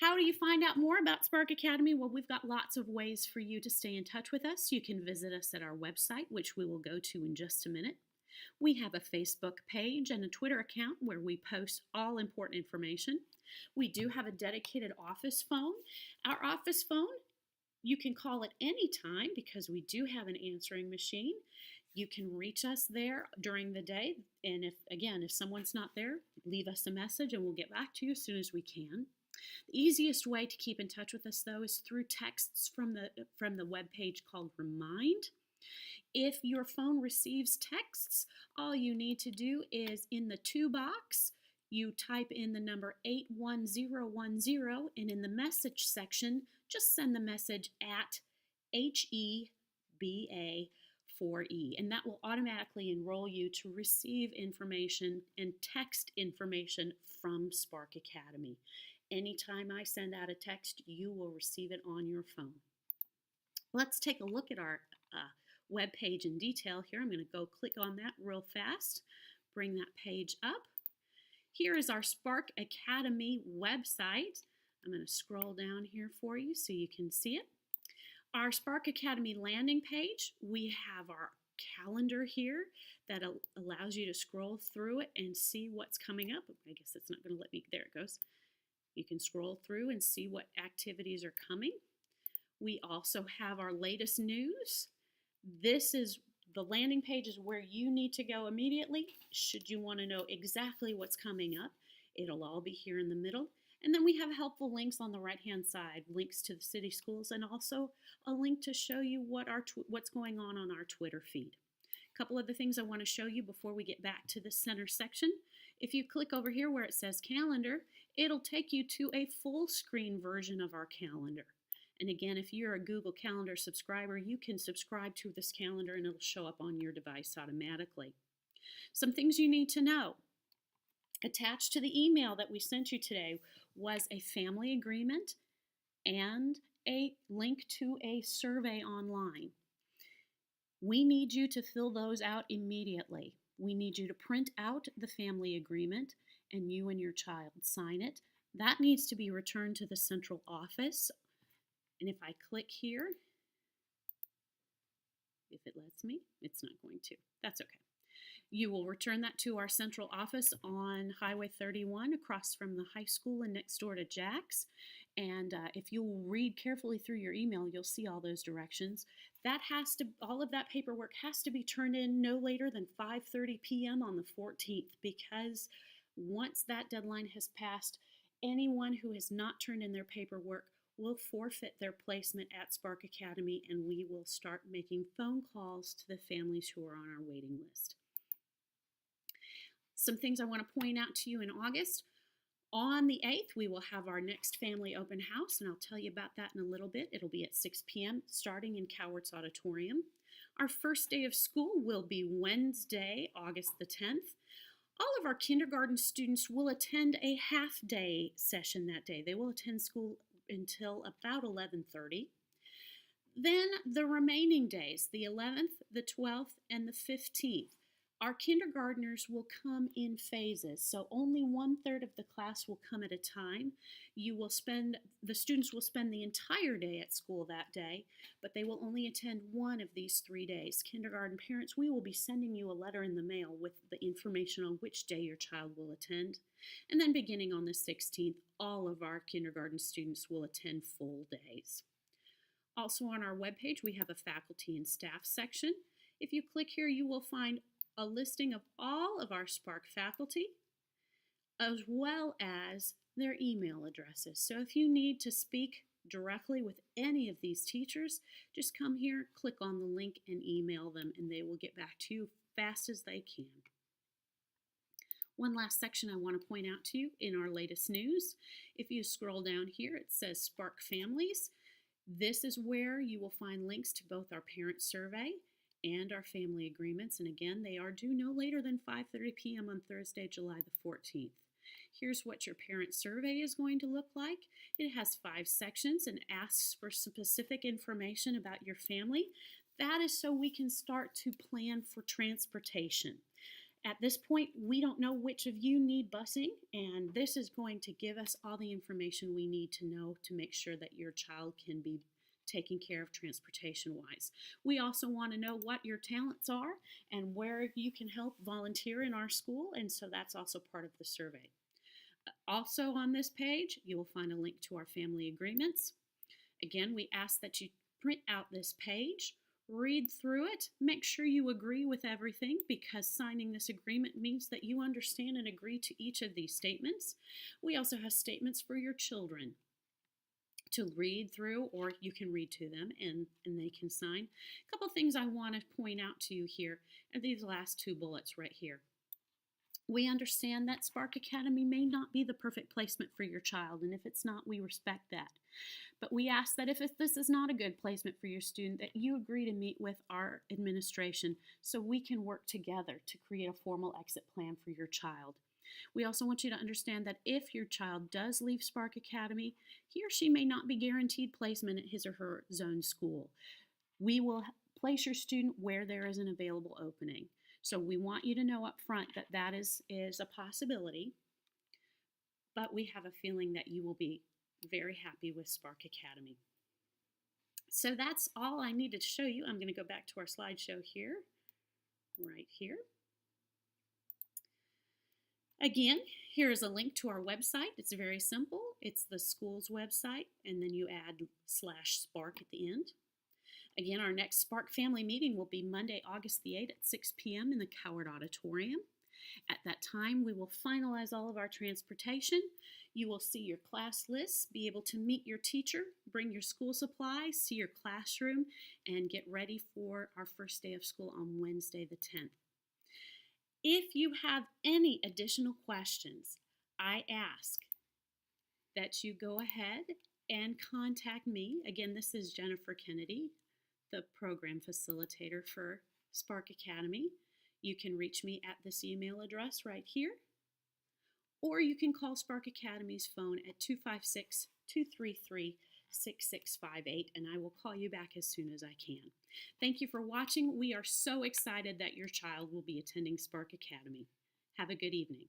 How do you find out more about Spark Academy? Well, we've got lots of ways for you to stay in touch with us. You can visit us at our website, which we will go to in just a minute. We have a Facebook page and a Twitter account where we post all important information. We do have a dedicated office phone. Our office phone, you can call it any time because we do have an answering machine. You can reach us there during the day. And if someone's not there, leave us a message and we'll get back to you as soon as we can. The easiest way to keep in touch with us, though, is through texts from the web page called Remind. If your phone receives texts, all you need to do is in the to box, you type in the number 81010, and in the message section, just send the message at HEBA4E, and that will automatically enroll you to receive information and text information from Spark Academy. Anytime I send out a text, you will receive it on your phone. Let's take a look at our web page in detail here. I'm going to go click on that real fast, bring that page up. Here is our Spark Academy website. I'm going to scroll down here for you so you can see it. Our Spark Academy landing page, we have our calendar here that allows you to scroll through it and see what's coming up. I guess it's not going to let me, there it goes. You can scroll through and see what activities are coming. We also have our latest news. This is the landing page is where you need to go immediately should you want to know exactly what's coming up. It'll all be here in the middle. And then we have helpful links on the right-hand side, links to the city schools, and also a link to show you what's going on our Twitter feed. A couple of the things I want to show you before we get back to the center section. If you click over here where it says calendar, it'll take you to a full screen version of our calendar. And again, if you're a Google Calendar subscriber, you can subscribe to this calendar and it'll show up on your device automatically. Some things you need to know. Attached to the email that we sent you today was a family agreement and a link to a survey online. We need you to fill those out immediately. We need you to print out the family agreement and you and your child sign it. That needs to be returned to the central office. And if I click here, if it lets me, it's not going to. That's okay. You will return that to our central office on Highway 31 across from the high school and next door to Jack's. And if you'll read carefully through your email, you'll see all those directions. All of that paperwork has to be turned in no later than 5:30 p.m. on the 14th, because once that deadline has passed, anyone who has not turned in their paperwork will forfeit their placement at Spark Academy, and we will start making phone calls to the families who are on our waiting list. Some things I want to point out to you in August. On the 8th, we will have our next family open house, and I'll tell you about that in a little bit. It'll be at 6 p.m. starting in Cowart's Auditorium. Our first day of school will be Wednesday, August the 10th. All of our kindergarten students will attend a half-day session that day. They will attend school until about 11:30. Then the remaining days, the 11th, the 12th, and the 15th, our kindergartners will come in phases. So only 1/3 of the class will come at a time. The students will spend the entire day at school that day, but they will only attend one of these 3 days. Kindergarten parents, we will be sending you a letter in the mail with the information on which day your child will attend. And then beginning on the 16th, all of our kindergarten students will attend full days. Also on our webpage, we have a faculty and staff section. If you click here, you will find a listing of all of our Spark faculty, as well as their email addresses. So if you need to speak directly with any of these teachers, just come here, click on the link, and email them, and they will get back to you fast as they can. One last section I want to point out to you in our latest news. If you scroll down here, it says Spark Families. This is where you will find links to both our parent survey and our family agreements. And again, they are due no later than 5:30 p.m. on Thursday, July the 14th. Here's what your parent survey is going to look like. It has 5 sections and asks for specific information about your family. That is so we can start to plan for transportation. At this point, we don't know which of you need busing, and this is going to give us all the information we need to know to make sure that your child can be taken care of transportation wise. We also want to know what your talents are and where you can help volunteer in our school, and so that's also part of the survey. Also on this page, you will find a link to our family agreements. Again, we ask that you print out this page, read through it, make sure you agree with everything, because signing this agreement means that you understand and agree to each of these statements. We also have statements for your children to read through, or you can read to them and they can sign. A couple things I want to point out to you here are these last two bullets right here. We understand that Spark Academy may not be the perfect placement for your child, and if it's not, we respect that. But we ask that if this is not a good placement for your student, that you agree to meet with our administration so we can work together to create a formal exit plan for your child. We also want you to understand that if your child does leave Spark Academy, he or she may not be guaranteed placement at his or her zone school. We will place your student where there is an available opening. So we want you to know up front that that is a possibility, but we have a feeling that you will be very happy with Spark Academy. So that's all I needed to show you. I'm going to go back to our slideshow here, right here. Again, here is a link to our website. It's very simple. It's the school's website, and then you add /Spark at the end. Again, our next Spark family meeting will be Monday, August the 8th at 6 p.m. in the Coward Auditorium. At that time, we will finalize all of our transportation. You will see your class lists, be able to meet your teacher, bring your school supplies, see your classroom, and get ready for our first day of school on Wednesday the 10th. If you have any additional questions, I ask that you go ahead and contact me. Again, this is Jennifer Kennedy, the program facilitator for Spark Academy. You can reach me at this email address right here, or you can call Spark Academy's phone at 256-233-6658, and I will call you back as soon as I can. Thank you for watching. We are so excited that your child will be attending Spark Academy. Have a good evening.